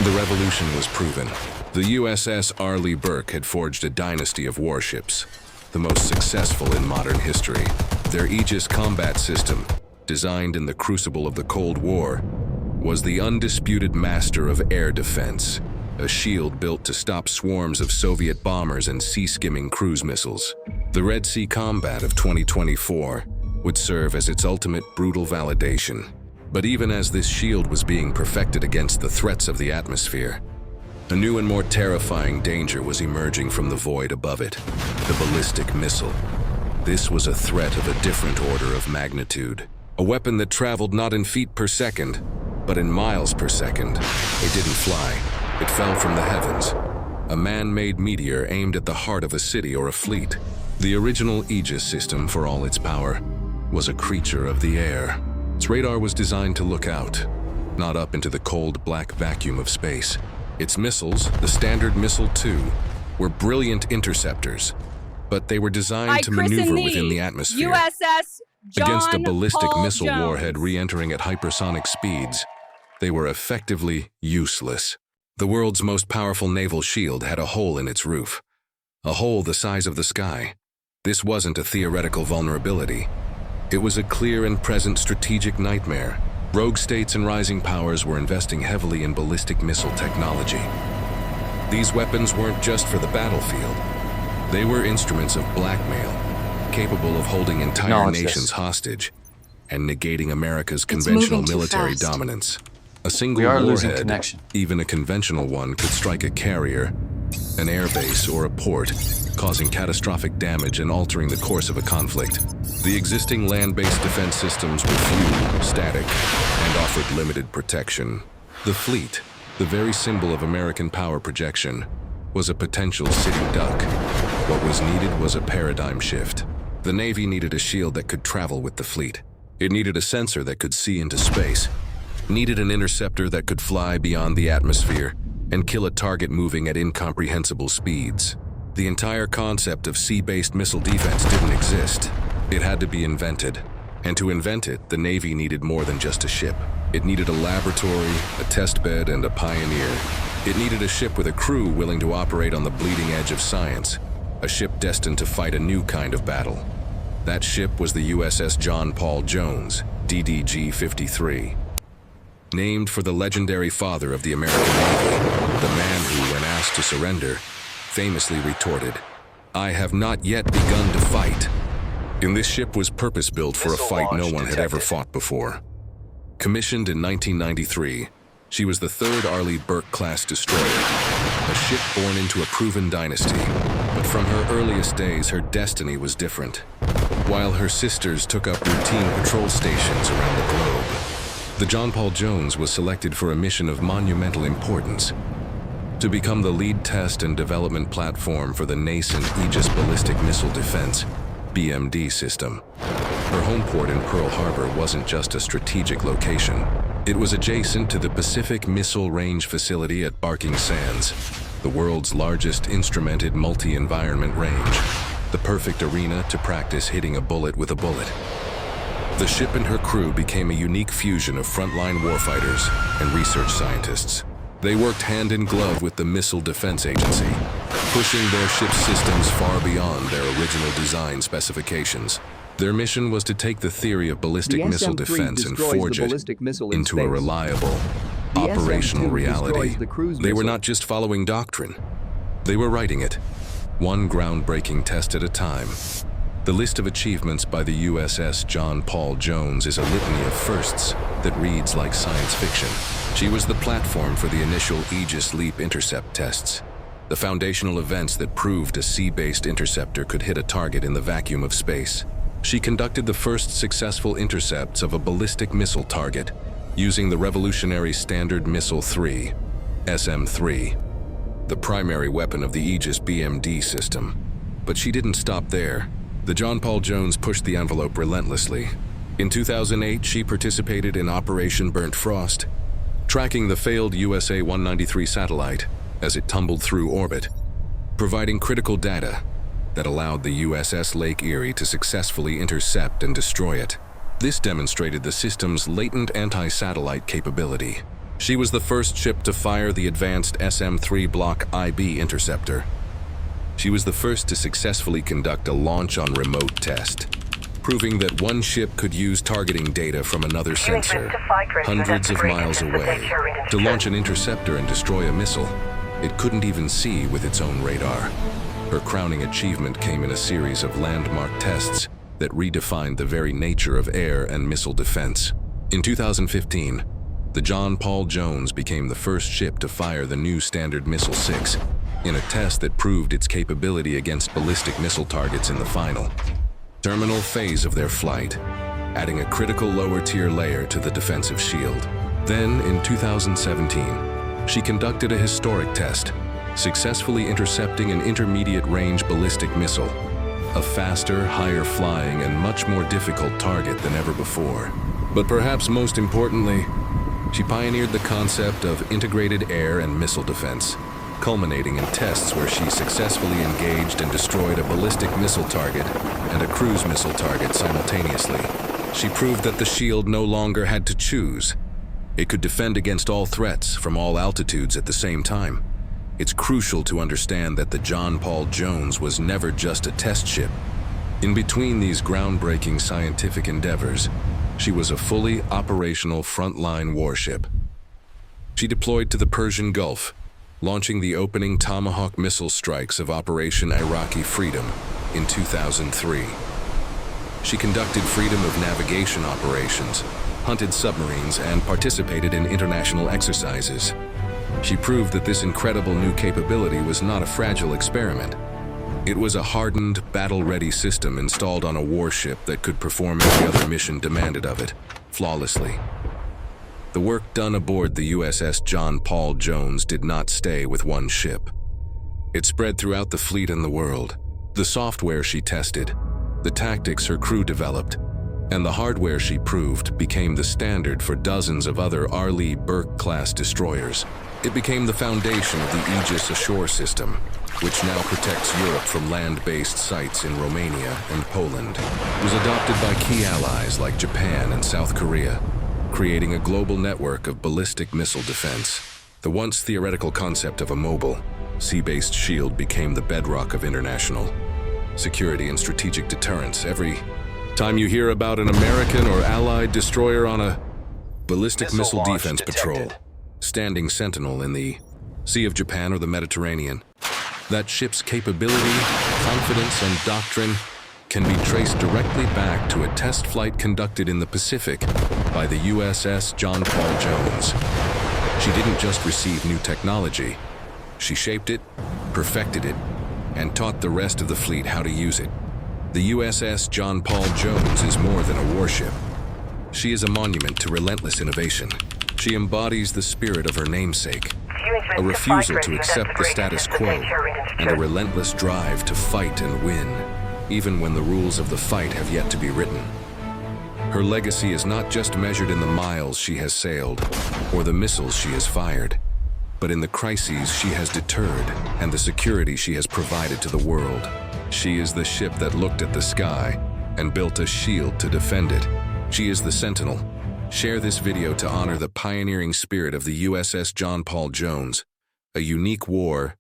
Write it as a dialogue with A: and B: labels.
A: The revolution was proven. The USS Arleigh Burke had forged a dynasty of warships, the most successful in modern history. Their Aegis combat system, designed in the crucible of the Cold War, was the undisputed master of air defense, a shield built to stop swarms of Soviet bombers and sea-skimming cruise missiles. The Red Sea combat of 2024 would serve as its ultimate brutal validation. But even as this shield was being perfected against the threats of the atmosphere, a new and more terrifying danger was emerging from the void above it, the ballistic missile. This was a threat of a different order of magnitude, a weapon that traveled not in feet per second, but in miles per second. It didn't fly, it fell from the heavens, a man-made meteor aimed at the heart of a city or a fleet. The original Aegis system, for all its power, was a creature of the air. Its radar was designed to look out, not up into the cold black vacuum of space. Its missiles, the Standard Missile 2, were brilliant interceptors, but they were designed to maneuver within the atmosphere.
B: USS John
A: Against a ballistic
B: Paul
A: missile
B: Jones.
A: warhead re-entering at hypersonic speeds, they were effectively useless. The world's most powerful naval shield had a hole in its roof, a hole the size of the sky. This wasn't a theoretical vulnerability. It was a clear and present strategic nightmare. Rogue states and rising powers were investing heavily in ballistic missile technology. These weapons weren't just for the battlefield. They were instruments of blackmail, capable of holding entire nations hostage and negating America's conventional military dominance. A single warhead, even a conventional one, could strike a carrier, an airbase, or a port, causing catastrophic damage and altering the course of a conflict. The existing land-based defense systems were few, static, and offered limited protection. The fleet, the very symbol of American power projection, was a potential city duck. What was needed was a paradigm shift. The Navy needed a shield that could travel with the fleet. It needed a sensor that could see into space. Needed an interceptor that could fly beyond the atmosphere and kill a target moving at incomprehensible speeds. The entire concept of sea-based missile defense didn't exist. It had to be invented. And to invent it, the Navy needed more than just a ship. It needed a laboratory, a test bed, and a pioneer. It needed a ship with a crew willing to operate on the bleeding edge of science, a ship destined to fight a new kind of battle. That ship was the USS John Paul Jones, DDG 53. Named for the legendary father of the American Navy, the man who, when asked to surrender, famously retorted, "I have not yet begun to fight." And this ship was purpose-built for a fight no one had ever fought before. Commissioned in 1993, she was the third Arleigh Burke-class destroyer, a ship born into a proven dynasty. But from her earliest days, her destiny was different. While her sisters took up routine patrol stations around the globe, the John Paul Jones was selected for a mission of monumental importance: to become the lead test and development platform for the nascent Aegis Ballistic Missile Defense, BMD system. Her home port in Pearl Harbor wasn't just a strategic location. It was adjacent to the Pacific Missile Range facility at Barking Sands, the world's largest instrumented multi-environment range, the perfect arena to practice hitting a bullet with a bullet. The ship and her crew became a unique fusion of frontline warfighters and research scientists. They worked hand in glove with the Missile Defense Agency, pushing their ship's systems far beyond their original design specifications. Their mission was to take the theory of ballistic missile defense and forge it into a reliable, operational reality. They were not just following doctrine, they were writing it, one groundbreaking test at a time. The list of achievements by the USS John Paul Jones is a litany of firsts that reads like science fiction. She was the platform for the initial Aegis Leap intercept tests, the foundational events that proved a sea-based interceptor could hit a target in the vacuum of space. She conducted the first successful intercepts of a ballistic missile target using the revolutionary Standard Missile 3, SM-3, the primary weapon of the Aegis BMD system. But she didn't stop there. The John Paul Jones pushed the envelope relentlessly. In 2008, she participated in Operation Burnt Frost, tracking the failed USA-193 satellite as it tumbled through orbit, providing critical data that allowed the USS Lake Erie to successfully intercept and destroy it. This demonstrated the system's latent anti-satellite capability. She was the first ship to fire the advanced SM-3 Block IB interceptor. She was the first to successfully conduct a launch on remote test, proving that one ship could use targeting data from another sensor, hundreds of miles away, to launch an interceptor and destroy a missile it couldn't even see with its own radar. Her crowning achievement came in a series of landmark tests that redefined the very nature of air and missile defense. In 2015, the John Paul Jones became the first ship to fire the new Standard Missile-6 in a test that proved its capability against ballistic missile targets in the final terminal phase of their flight, adding a critical lower-tier layer to the defensive shield. Then, in 2017, she conducted a historic test, successfully intercepting an intermediate-range ballistic missile, a faster, higher-flying, and much more difficult target than ever before. But perhaps most importantly, she pioneered the concept of integrated air and missile defense, culminating in tests where she successfully engaged and destroyed a ballistic missile target and a cruise missile target simultaneously. She proved that the shield no longer had to choose. It could defend against all threats from all altitudes at the same time. It's crucial to understand that the John Paul Jones was never just a test ship. In between these groundbreaking scientific endeavors, she was a fully operational frontline warship. She deployed to the Persian Gulf, launching the opening Tomahawk missile strikes of Operation Iraqi Freedom in 2003. She conducted freedom of navigation operations, hunted submarines, and participated in international exercises. She proved that this incredible new capability was not a fragile experiment. It was a hardened, battle-ready system installed on a warship that could perform every other mission demanded of it, flawlessly. The work done aboard the USS John Paul Jones did not stay with one ship. It spread throughout the fleet and the world. The software she tested, the tactics her crew developed, and the hardware she proved became the standard for dozens of other Arleigh Burke-class destroyers. It became the foundation of the Aegis ashore system, which now protects Europe from land-based sites in Romania and Poland. It was adopted by key allies like Japan and South Korea, creating a global network of ballistic missile defense. The once theoretical concept of a mobile, sea-based shield became the bedrock of international security and strategic deterrence. Every time you hear about an American or Allied destroyer on a ballistic missile defense patrol, standing Sentinel in the Sea of Japan or the Mediterranean, that ship's capability, confidence, and doctrine can be traced directly back to a test flight conducted in the Pacific by the USS John Paul Jones. She didn't just receive new technology, she shaped it, perfected it, and taught the rest of the fleet how to use it. The USS John Paul Jones is more than a warship. She is a monument to relentless innovation. She embodies the spirit of her namesake, a refusal to accept the status quo, and a relentless drive to fight and win, even when the rules of the fight have yet to be written. Her legacy is not just measured in the miles she has sailed or the missiles she has fired, but in the crises she has deterred and the security she has provided to the world. She is the ship that looked at the sky and built a shield to defend it. She is the Sentinel. Share this video to honor the pioneering spirit of the USS John Paul Jones, a unique war